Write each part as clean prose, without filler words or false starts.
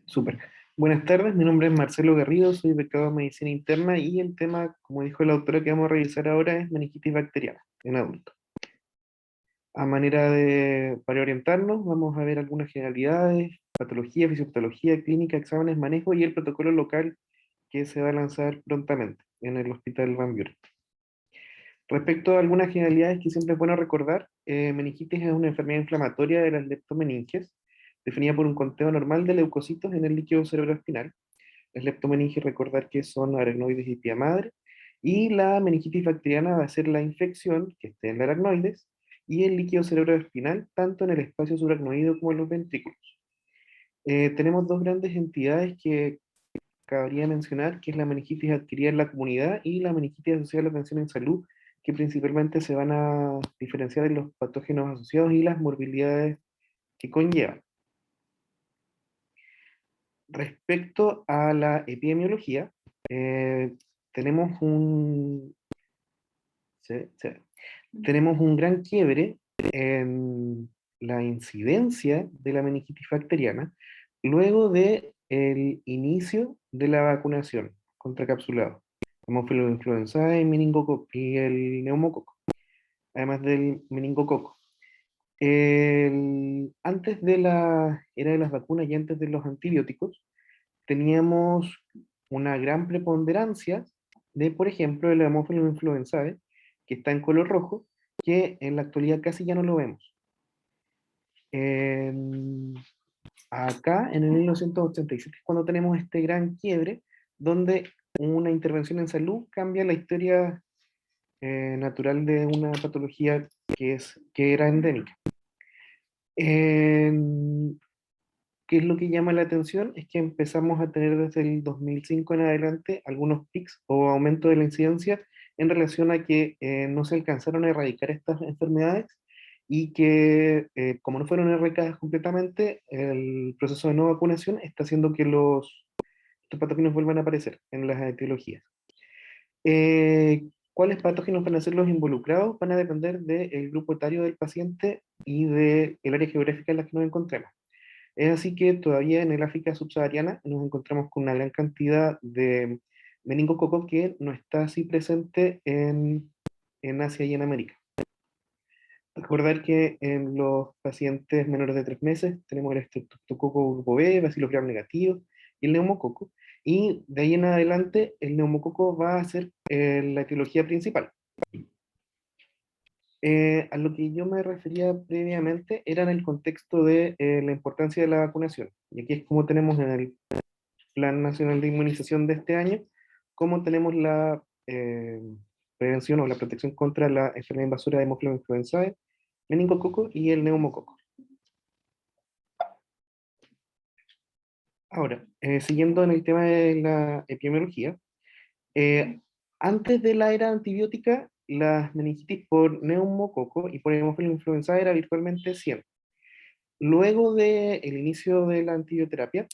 Súper. Buenas tardes, mi nombre es Marcelo Garrido, soy becado en Medicina Interna y el tema, como dijo la autora que vamos a revisar ahora, es meningitis bacteriana en adultos. Para orientarnos, vamos a ver algunas generalidades, patología, fisiopatología, clínica, exámenes, manejo y el protocolo local que se va a lanzar prontamente en el Hospital Van Buren. Respecto a algunas generalidades que siempre es bueno recordar, meningitis es una enfermedad inflamatoria de las leptomeninges, definida por un conteo normal de leucocitos en el líquido cerebroespinal. Las leptomeninges, recordar que son aracnoides y pía madre, y la meningitis bacteriana va a ser la infección que esté en la aracnoides y el líquido cerebroespinal, tanto en el espacio subaracnoideo como en los ventrículos. Tenemos dos grandes entidades que cabría mencionar, que es la meningitis adquirida en la comunidad y la meningitis asociada a la atención en salud, que principalmente se van a diferenciar en los patógenos asociados y las morbilidades que conllevan. Respecto a la epidemiología, eh, tenemos un, sí, sí, tenemos un gran quiebre en la incidencia de la meningitis bacteriana luego de el inicio de la vacunación contra capsulado, Haemophilus influenzae y el neumococo, además del meningococo. Antes de la era de las vacunas y antes de los antibióticos, teníamos una gran preponderancia de, por ejemplo, el Haemophilus influenzae, que está en color rojo, que en la actualidad casi ya no lo vemos. En- Acá, en el 1987, es cuando tenemos este gran quiebre, donde una intervención en salud cambia la historia natural de una patología que era endémica. En- ¿Qué es lo que llama la atención? Es que empezamos a tener desde el 2005 en adelante algunos pics o aumento de la incidencia en relación a que no se alcanzaron a erradicar estas enfermedades y que como no fueron erradicadas completamente, el proceso de no vacunación está haciendo que estos patógenos vuelvan a aparecer en las etiologías. ¿Cuáles patógenos van a ser los involucrados? Van a depender del grupo etario del paciente y del área geográfica en la que nos encontremos. Es así que todavía en el África subsahariana nos encontramos con una gran cantidad de meningococos que no está así presente en Asia y en América. Recordar que en los pacientes menores de 3 meses tenemos el estreptococo grupo B, Bacillus gram negativo y el neumococo. Y de ahí en adelante el neumococo va a ser la etiología principal. A lo que yo me refería previamente era en el contexto de la importancia de la vacunación. Y aquí es como tenemos en el Plan Nacional de Inmunización de este año, cómo tenemos la prevención o la protección contra la enfermedad invasora de Haemophilus influenzae, meningococo y el neumococo. Ahora, siguiendo en el tema de la epidemiología, eh, antes de la era antibiótica, las meningitis por neumococo y por Haemophilus influenzae era virtualmente 100. Luego del inicio de la antibioterapia,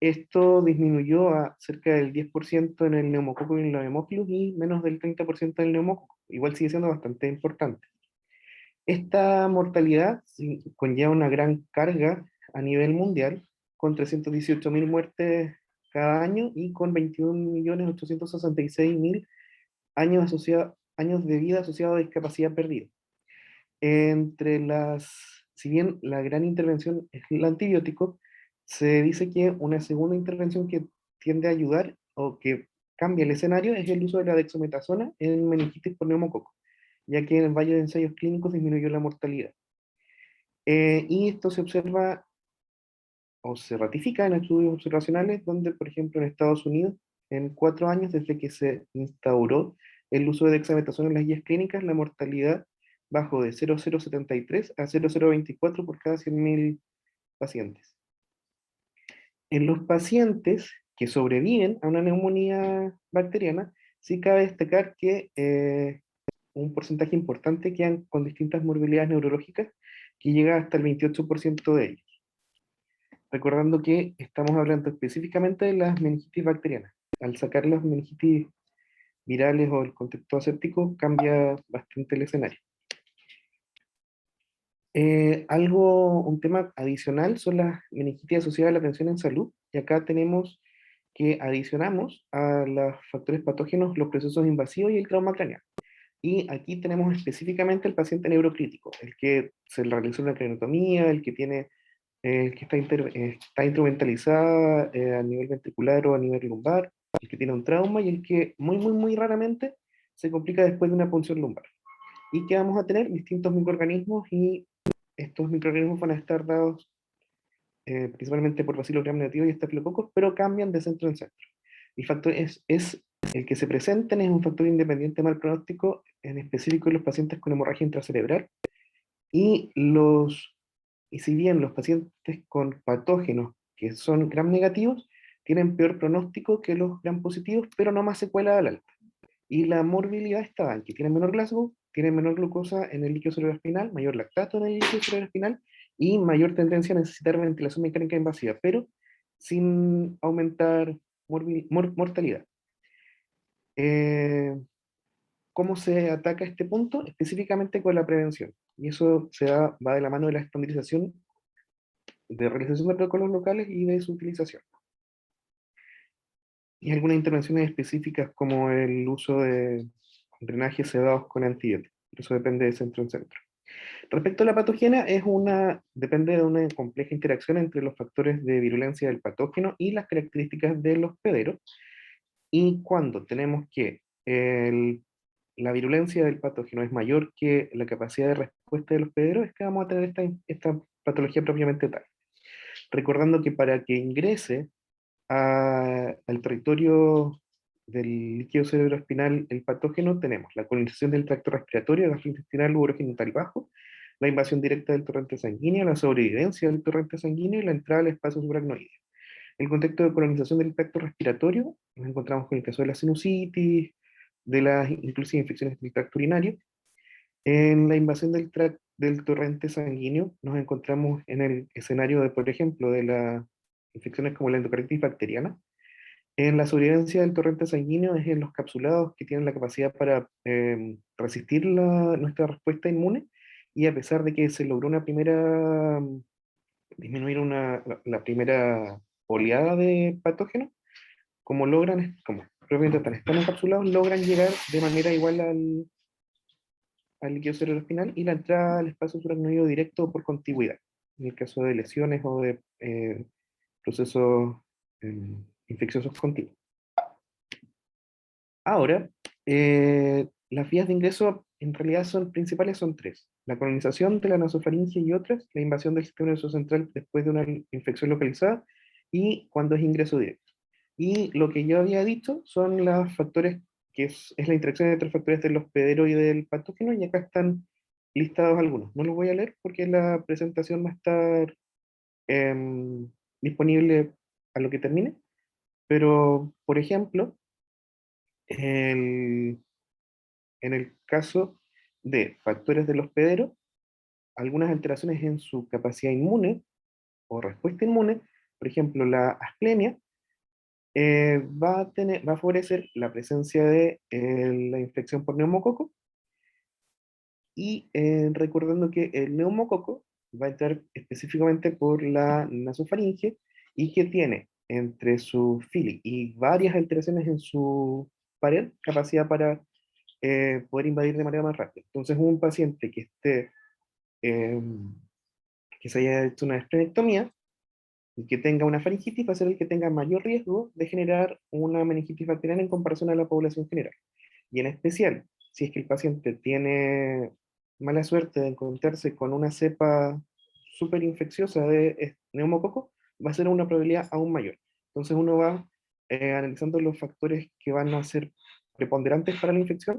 esto disminuyó a cerca del 10% en el neumococo y en los hemófilos y menos del 30% en el neumococo. Igual sigue siendo bastante importante. Esta mortalidad conlleva una gran carga a nivel mundial, con 318.000 muertes cada año y con 21.866.000 años de vida asociados a discapacidad perdida. Si bien la gran intervención es el antibiótico, se dice que una segunda intervención que tiende a ayudar o que cambia el escenario es el uso de la dexametasona en meningitis por neumococo, ya que en el valle de ensayos clínicos disminuyó la mortalidad. Y esto se observa o se ratifica en estudios observacionales donde, por ejemplo, en Estados Unidos, en 4 años desde que se instauró el uso de dexametasona en las guías clínicas, la mortalidad bajó de 0,073 a 0,024 por cada 100.000 pacientes. En los pacientes que sobreviven a una neumonía bacteriana, sí cabe destacar que un porcentaje importante quedan con distintas morbilidades neurológicas que llega hasta el 28% de ellos. Recordando que estamos hablando específicamente de las meningitis bacterianas. Al sacar las meningitis virales o el contexto aséptico, cambia bastante el escenario. Un tema adicional son las meningitis asociadas a la atención en salud, y acá tenemos que adicionamos a los factores patógenos los procesos invasivos y el trauma craneal. Y aquí tenemos específicamente el paciente neurocrítico, el que se le realizó una craniotomía, el que tiene, el que está, está instrumentalizada a nivel ventricular o a nivel lumbar, el que tiene un trauma y el que muy raramente se complica después de una punción lumbar. Y que vamos a tener distintos microorganismos, y estos microorganismos van a estar dados principalmente por Bacillus gram negativo y estafilococos, pero cambian de centro en centro. El factor es el que se presenten es un factor independiente de mal pronóstico, en específico en los pacientes con hemorragia intracerebral, y, y si bien los pacientes con patógenos que son gram negativos tienen peor pronóstico que los gram positivos, pero no más secuela al alta. Y la morbilidad está en que tienen menor Glasgow, tienen menor glucosa en el líquido cerebroespinal, mayor lactato en el líquido cerebroespinal y mayor tendencia a necesitar ventilación mecánica invasiva, pero sin aumentar mortalidad. Eh, ¿Cómo se ataca este punto? Específicamente con la prevención. Y eso va de la mano de la estandarización, de realización de protocolos locales y de su utilización. Y algunas intervenciones específicas como el uso de drenajes sedados con antibióticos. Eso depende de centro en centro. Respecto a la patogenia, depende de una compleja interacción entre los factores de virulencia del patógeno y las características del hospedero. Y cuando tenemos que la virulencia del patógeno es mayor que la capacidad de respuesta del hospedero, es que vamos a tener esta patología propiamente tal. Recordando que para que ingrese al territorio del líquido cerebroespinal el patógeno, tenemos la colonización del tracto respiratorio, gastrointestinal, urogenital bajo, la invasión directa del torrente sanguíneo, la sobrevivencia del torrente sanguíneo y la entrada al espacio subaracnoideo. En el contexto de colonización del tracto respiratorio, nos encontramos con el caso de la sinusitis, de las inclusive infecciones del tracto urinario. En la invasión del torrente sanguíneo, nos encontramos en el escenario de, por ejemplo, de las infecciones como la endocarditis bacteriana. En la sobrevivencia del torrente sanguíneo es en los capsulados que tienen la capacidad para resistir nuestra respuesta inmune, y a pesar de que se logró disminuir la primera oleada de patógenos, como propiamente están encapsulados, logran llegar de manera igual al líquido cerebroespinal y la entrada al espacio subaracnoideo directo por contigüidad, en el caso de lesiones o de procesos infecciosos continuos. Ahora, las vías de ingreso en realidad principales son tres: la colonización de la nasofaringe y otras, la invasión del sistema nervioso central después de una infección localizada, y cuando es ingreso directo. Y lo que yo había dicho son los factores, que es la interacción entre factores del hospedero y del patógeno, y acá están listados algunos. No los voy a leer porque la presentación va a estar em, disponible a lo que termine, pero, por ejemplo, el, en el caso de factores del hospedero, algunas alteraciones en su capacidad inmune o respuesta inmune, por ejemplo, la asplenia, va a favorecer la presencia de la infección por neumococo, y recordando que el neumococo va a entrar específicamente por la nasofaringe, y que tiene entre su fili y varias alteraciones en su pared capacidad para poder invadir de manera más rápida. Entonces, un paciente eh, que se haya hecho una esplenectomía y que tenga una faringitis va a ser el que tenga mayor riesgo de generar una meningitis bacteriana en comparación a la población general. Y en especial, si es que el paciente tiene mala suerte de encontrarse con una cepa súper infecciosa de neumococo, va a ser una probabilidad aún mayor. Entonces uno va analizando los factores que van a ser preponderantes para la infección,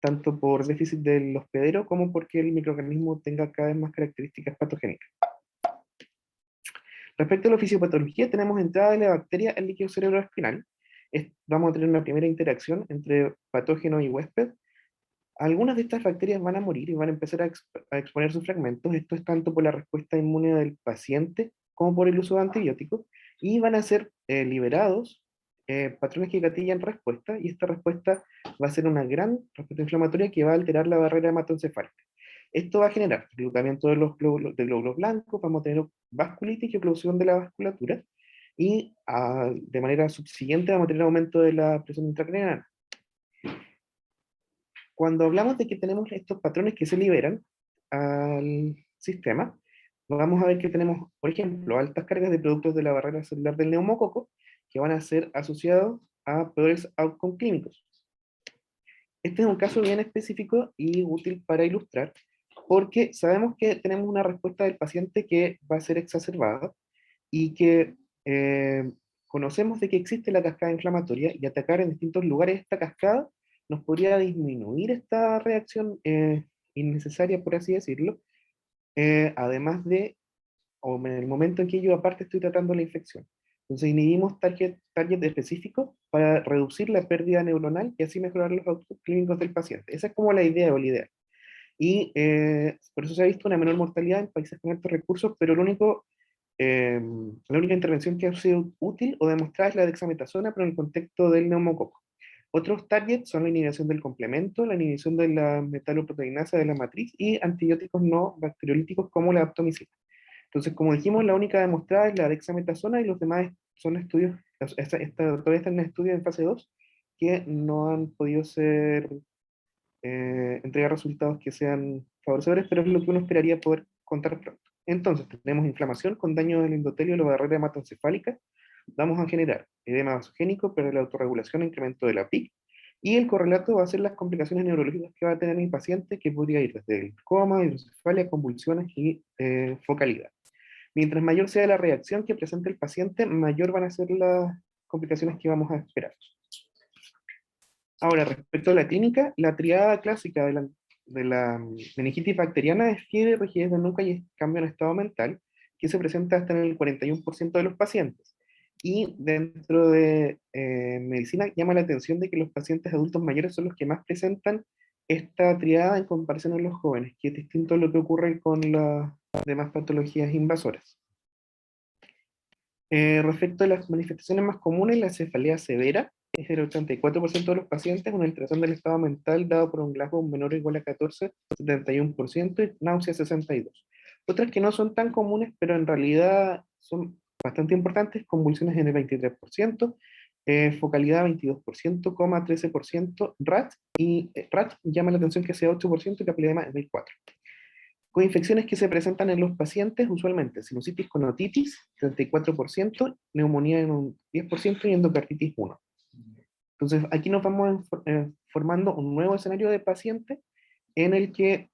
tanto por déficit del hospedero como porque el microorganismo tenga cada vez más características patogénicas. Respecto a la fisiopatología, tenemos entrada de la bacteria al líquido cerebroespinal. Vamos a tener una primera interacción entre patógeno y huésped. Algunas de estas bacterias van a morir y van a empezar a exponer sus fragmentos. Esto es tanto por la respuesta inmune del paciente como por el uso de antibióticos, y van a ser liberados patrones que gatillan respuesta, y esta respuesta va a ser una gran respuesta inflamatoria que va a alterar la barrera hematoencefálica. Esto va a generar reclutamiento de los glóbulos, blancos, vamos a tener vasculitis y oclusión de la vasculatura, y de manera subsiguiente vamos a tener aumento de la presión intracraneal. Cuando hablamos de que tenemos estos patrones que se liberan al sistema, vamos a ver que tenemos, por ejemplo, altas cargas de productos de la barrera celular del neumococo, que van a ser asociados a peores outcomes clínicos. Este es un caso bien específico y útil para ilustrar, porque sabemos que tenemos una respuesta del paciente que va a ser exacerbada, y que conocemos de que existe la cascada inflamatoria, y atacar en distintos lugares esta cascada nos podría disminuir esta reacción innecesaria, por así decirlo, además de, o en el momento en que yo aparte estoy tratando la infección. Entonces inhibimos target específico para reducir la pérdida neuronal y así mejorar los outcomes clínicos del paciente. Esa es como la idea o la idea. Y por eso se ha visto una menor mortalidad en países con altos recursos, pero la única intervención que ha sido útil o demostrada es la dexametasona, pero en el contexto del neumococo. Otros targets son la inhibición del complemento, la inhibición de la metaloproteinasa de la matriz y antibióticos no bacteriolíticos como la aptomicina. Entonces, como dijimos, la única demostrada es la dexametasona, y los demás son estudios, todavía están en estudios en fase 2 que no han podido entregar resultados que sean favorecedores, pero es lo que uno esperaría poder contar pronto. Entonces, tenemos inflamación con daño del endotelio o la barrera hematoencefálica, vamos a generar edema vasogénico, pero la autorregulación, incremento de la PIC, y el correlato va a ser las complicaciones neurológicas que va a tener mi paciente, que podría ir desde el coma, hidrocefalia, convulsiones y focalidad. Mientras mayor sea la reacción que presente el paciente, mayor van a ser las complicaciones que vamos a esperar. Ahora, respecto a la clínica, la triada clásica de la meningitis bacteriana es fiebre, rigidez de nuca y cambio en estado mental, que se presenta hasta en el 41% de los pacientes. Y dentro de medicina llama la atención de que los pacientes adultos mayores son los que más presentan esta triada en comparación a los jóvenes, que es distinto a lo que ocurre con las demás patologías invasoras. Respecto a las manifestaciones más comunes, la cefalea severa es el 84% de los pacientes, una alteración del estado mental dado por un Glasgow menor o igual a 14, 71%, y náusea 62%. Otras que no son tan comunes, pero en realidad son bastante importantes: convulsiones en el 23%, focalidad 22%, coma 13%, RAT, y RAT llama la atención que sea 8% y papilema es del 4%. Con infecciones que se presentan en los pacientes, usualmente sinusitis con otitis, 34%, neumonía en un 10% y endocarditis 1%. Entonces, aquí nos vamos formando un nuevo escenario de paciente en el que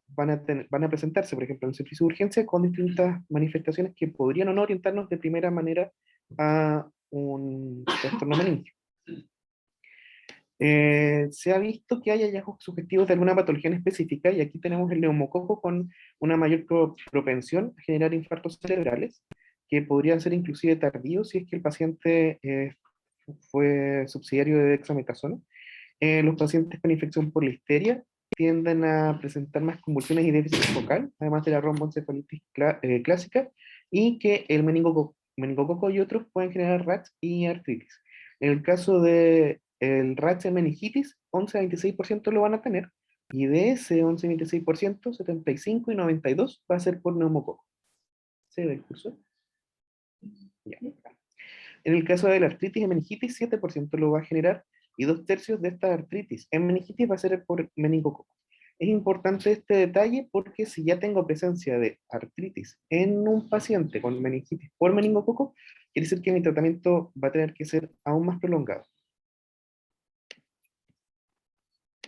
van a presentarse, por ejemplo, en servicio de urgencia con distintas manifestaciones que podrían o no orientarnos de primera manera a un trastorno meningio. Se ha visto que hay hallazgos sugestivos de alguna patología en específica, y aquí tenemos el neumococo con una mayor propensión a generar infartos cerebrales, que podrían ser inclusive tardíos si es que el paciente fue subsidiario de dexametasona. Los pacientes con infección por listeria tienden a presentar más convulsiones y déficit focal, además de la romboencefalitis clásica, y que el meningococo y otros pueden generar RATS y artritis. En el caso de el RATS en meningitis, 11 a 26% lo van a tener, y de ese 11 a 26%, 75 y 92 va a ser por neumococo. ¿Se ve el curso? Ya. En el caso de la artritis en meningitis, 7% lo va a generar, y 2/3 de esta artritis en meningitis va a ser por meningococo. Es importante este detalle porque si ya tengo presencia de artritis en un paciente con meningitis por meningococo, quiere decir que mi tratamiento va a tener que ser aún más prolongado.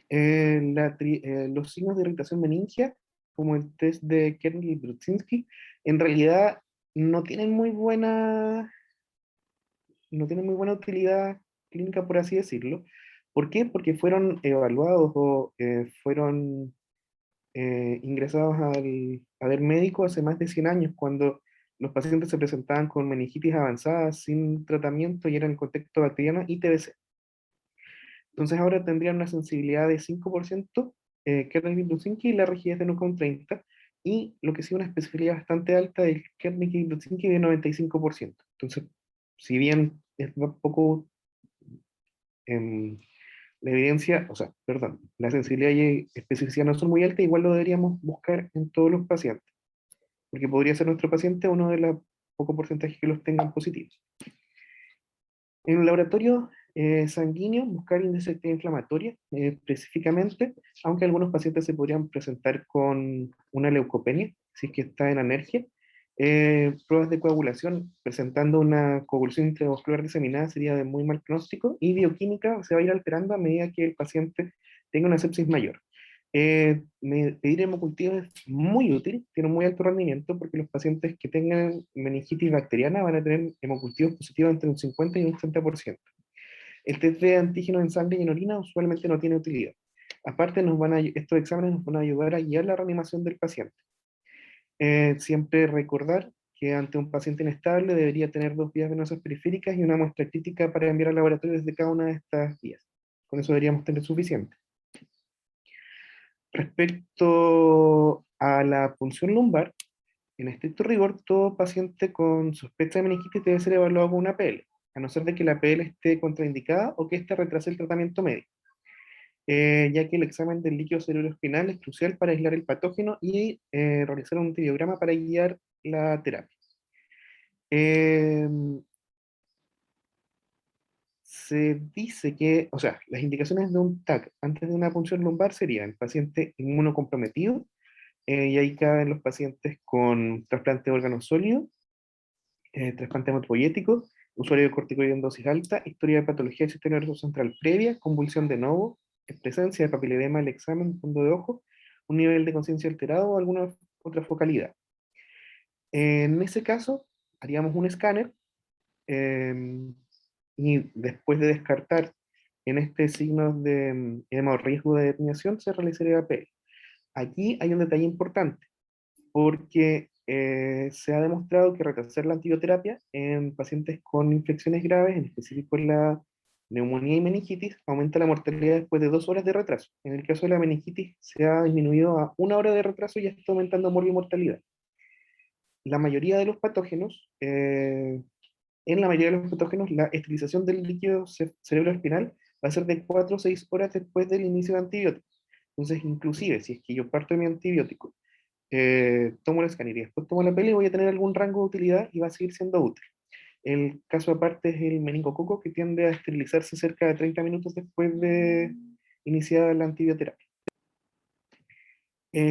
Los signos de irritación meningia, como el test de Kernel y Brudzinski, en realidad no tienen muy buena utilidad clínica, por así decirlo. ¿Por qué? Porque fueron evaluados o fueron ingresados a ver médico hace más de 100 años, cuando los pacientes se presentaban con meningitis avanzada sin tratamiento y eran en contexto bacteriano y TBC. Entonces ahora tendrían una sensibilidad de 5%, Kernel y Brudzinski, y la rigidez de nuca un 30%, y lo que sí una especificidad bastante alta del Kernel y Brudzinski de 95%. Entonces, si bien es poco la evidencia, o sea, perdón, la sensibilidad y especificidad no son muy altas, igual lo deberíamos buscar en todos los pacientes, porque podría ser nuestro paciente uno de los pocos porcentajes que los tengan positivos. En un laboratorio sanguíneo, buscar índice de actividad inflamatoria específicamente, aunque algunos pacientes se podrían presentar con una leucopenia, si es que está en anergia. Pruebas de coagulación presentando una coagulación intravascular diseminada sería de muy mal pronóstico, y bioquímica se va a ir alterando a medida que el paciente tenga una sepsis mayor. Pedir hemocultivo es muy útil, tiene un muy alto rendimiento porque los pacientes que tengan meningitis bacteriana van a tener hemocultivos positivos entre un 50 y un 60%. El test de antígenos en sangre y en orina usualmente no tiene utilidad. Aparte, estos exámenes nos van a ayudar a guiar la reanimación del paciente. Siempre recordar que ante un paciente inestable debería tener 2 vías venosas periféricas y una muestra crítica para enviar al laboratorio desde cada una de estas vías. Con eso deberíamos tener suficiente. Respecto a la punción lumbar, en estricto rigor, todo paciente con sospecha de meningitis debe ser evaluado con una PL, a no ser de que la PL esté contraindicada o que éste retrase el tratamiento médico, ya que el examen del líquido cerebroespinal es crucial para aislar el patógeno y realizar un antibiograma para guiar la terapia. Eh, Se dice que, o sea, las indicaciones de un TAC antes de una punción lumbar serían paciente inmunocomprometido, y ahí caben los pacientes con trasplante de órganos sólidos, trasplante hematopoyético, usuario de corticoide en dosis alta, historia de patología del sistema nervioso central previa, convulsión de novo, presencia de papiledema del examen, fondo de ojo, un nivel de conciencia alterado o alguna otra focalidad. En ese caso, haríamos un escáner, eh, y después de descartar en este signo de edema o riesgo de herniación, se realizaría la PL. Aquí hay un detalle importante, porque se ha demostrado que retrasar la antibioterapia en pacientes con infecciones graves, en específico en la neumonía y meningitis, aumenta la mortalidad después de 2 horas de retraso. En el caso de la meningitis se ha disminuido a 1 hora de retraso y ya está aumentando morbi-mortalidad. La mayoría de los patógenos, en la mayoría de los patógenos, la esterilización del líquido cerebroespinal va a ser de 4 o 6 horas después del inicio de antibiótico. Entonces, inclusive, si es que yo parto de mi antibiótico, tomo la escáner y después tomo la peli, voy a tener algún rango de utilidad y va a seguir siendo útil. El caso aparte es el meningococo, que tiende a esterilizarse cerca de 30 minutos después de iniciar la antibioterapia.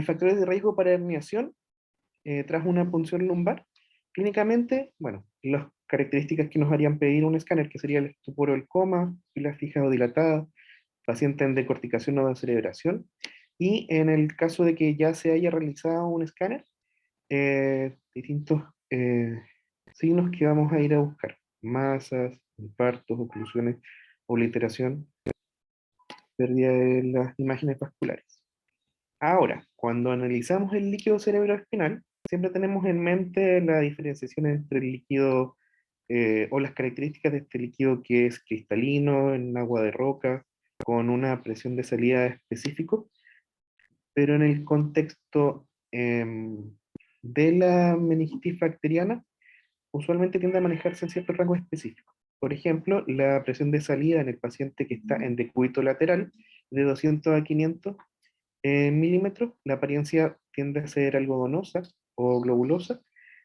Factores de riesgo para herniación tras una punción lumbar. Clínicamente, bueno, las características que nos harían pedir un escáner, que sería el estupor o el coma, pilas fijas o dilatadas, paciente en decorticación o descerebración, y en el caso de que ya se haya realizado un escáner, distintos signos que vamos a ir a buscar: masas, infartos, oclusiones, obliteración, pérdida de las imágenes vasculares. Ahora, cuando analizamos el líquido cerebroespinal, siempre tenemos en mente la diferenciación entre el líquido, o las características de este líquido, que es cristalino, en agua de roca, con una presión de salida específico, pero en el contexto de la meningitis bacteriana, usualmente tiende a manejarse en ciertos rangos específicos. Por ejemplo, la presión de salida en el paciente que está en decúbito lateral de 200 a 500 milímetros, la apariencia tiende a ser algodonosa o globulosa.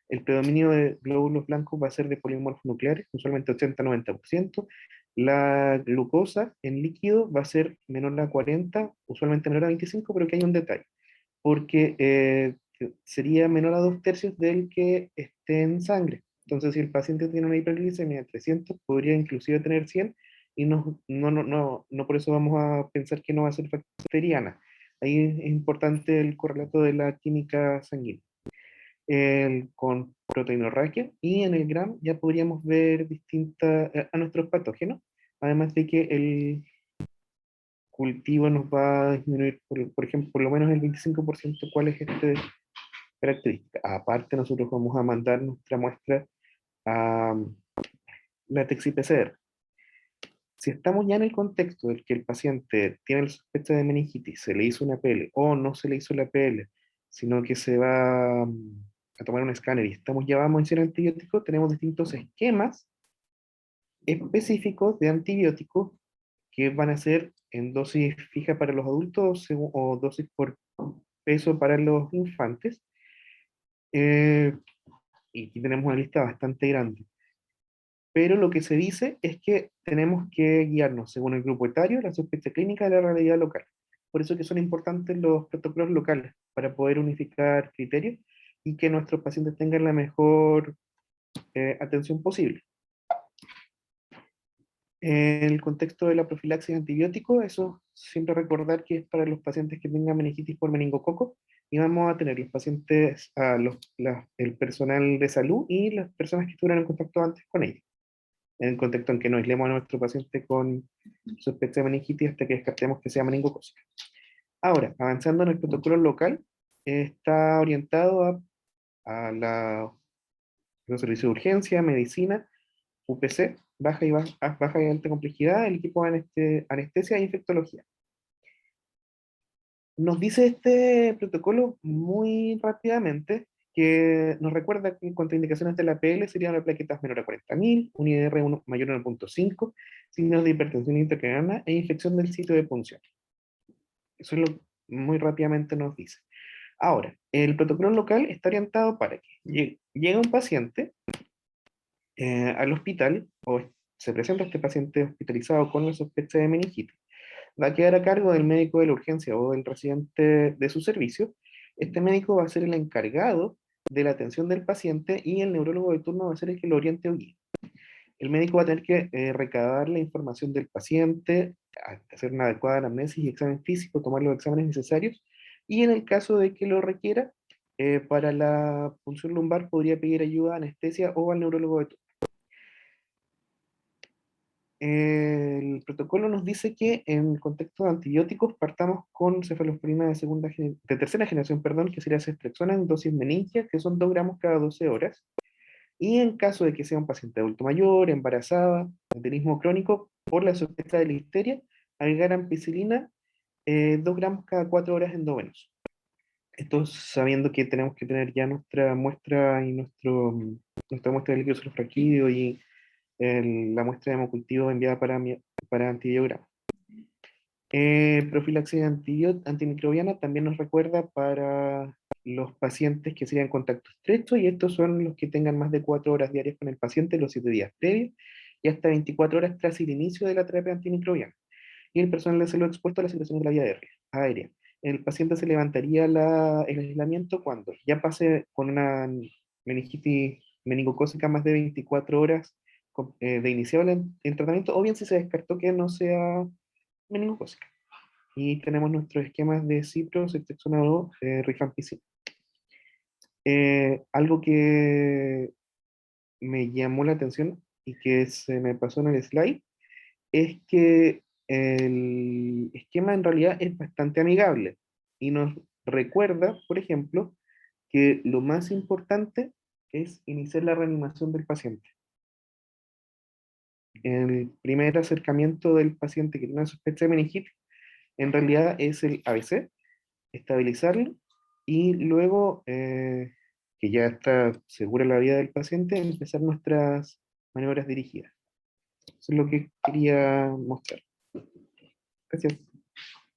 El predominio de glóbulos blancos va a ser de polimorfos nucleares, usualmente 80-90%. La glucosa en líquido va a ser menor a 40, usualmente menor a 25, pero que hay un detalle, porque sería menor a 2 tercios del que esté en sangre. Entonces, si el paciente tiene una hiperglicemia de 300, podría inclusive tener 100, y no por eso vamos a pensar que no va a ser bacteriana. Ahí es importante el correlato de la química sanguínea. Con proteinorraquia, y en el GRAM ya podríamos ver distintas a nuestros patógenos, además de que el cultivo nos va a disminuir, por ejemplo, por lo menos el 25%. ¿Cuál es esta característica? Aparte, nosotros vamos a mandar nuestra muestra a la TEXI-PCR. Si estamos ya en el contexto del que el paciente tiene la sospecha de meningitis, se le hizo una PL o no se le hizo la PL, sino que se va a tomar un escáner y estamos ya vamos a iniciar antibiótico, tenemos distintos esquemas específicos de antibióticos que van a ser en dosis fija para los adultos o dosis por peso para los infantes. Eh, y aquí tenemos una lista bastante grande. Pero lo que se dice es que tenemos que guiarnos según el grupo etario, la sospecha clínica y la realidad local. Por eso que son importantes los protocolos locales, para poder unificar criterios y que nuestros pacientes tengan la mejor atención posible. En el contexto de la profilaxis antibiótico, eso siempre recordar que es para los pacientes que tengan meningitis por meningococo, y vamos a tener los pacientes, el personal de salud y las personas que estuvieron en contacto antes con ellos, en el contexto en que no aislemos a nuestro paciente con sospecha de meningitis hasta que descartemos que sea meningocócica. Ahora, avanzando en el protocolo local, está orientado a los servicios de urgencia, medicina, UPC, baja y alta complejidad, el equipo de anestesia e infectología. Nos dice este protocolo muy rápidamente que nos recuerda que contraindicaciones de la PL serían las plaquetas menor a 40.000, un IR1 mayor a 1.5, signos de hipertensión intracraniana e infección del sitio de punción. Eso es lo que muy rápidamente nos dice. Ahora, el protocolo local está orientado para que llegue un paciente al hospital, o se presenta este paciente hospitalizado con la sospecha de meningitis, va a quedar a cargo del médico de la urgencia o del residente de su servicio. Este médico va a ser el encargado de la atención del paciente y el neurólogo de turno va a ser el que lo oriente o guíe. El médico va a tener que recabar la información del paciente, hacer una adecuada anamnesis y examen físico, tomar los exámenes necesarios, y en el caso de que lo requiera, para la punción lumbar podría pedir ayuda a anestesia o al neurólogo de turno. El protocolo nos dice que en el contexto de antibióticos partamos con cefalosporina de tercera generación, perdón, que sería ceftriaxona en dosis meningia, que son 2 gramos cada 12 horas. Y en caso de que sea un paciente adulto mayor, embarazada, enterismo crónico, por la sospecha de listeria, agregar ampicilina 2 gramos cada 4 horas endovenoso. Esto sabiendo que tenemos que tener ya nuestra muestra y nuestra muestra de líquido sulfurraquídeo y la muestra de hemocultivo enviada para antibiograma. Profilaxis antimicrobiana también nos recuerda para los pacientes que serían contacto estrecho, y estos son los que tengan más de 4 horas diarias con el paciente los 7 días previos y hasta 24 horas tras el inicio de la terapia antimicrobiana. Y el personal de salud expuesto a las situaciones de la vía aérea. El paciente se levantaría el aislamiento cuando ya pase con una meningitis meningocócica más de 24 horas de iniciado el tratamiento, o bien si se descartó que no sea meningocócica. Y tenemos nuestros esquemas de cipro, ceftriaxona, rifampicina. Algo que me llamó la atención y que se me pasó en el slide es que el esquema en realidad es bastante amigable y nos recuerda, por ejemplo, que lo más importante es iniciar la reanimación del paciente. El primer acercamiento del paciente que tiene una sospecha de meningitis en realidad es el ABC, estabilizarlo, y luego que ya está segura la vida del paciente, empezar nuestras maniobras dirigidas. Eso es lo que quería mostrar. Gracias.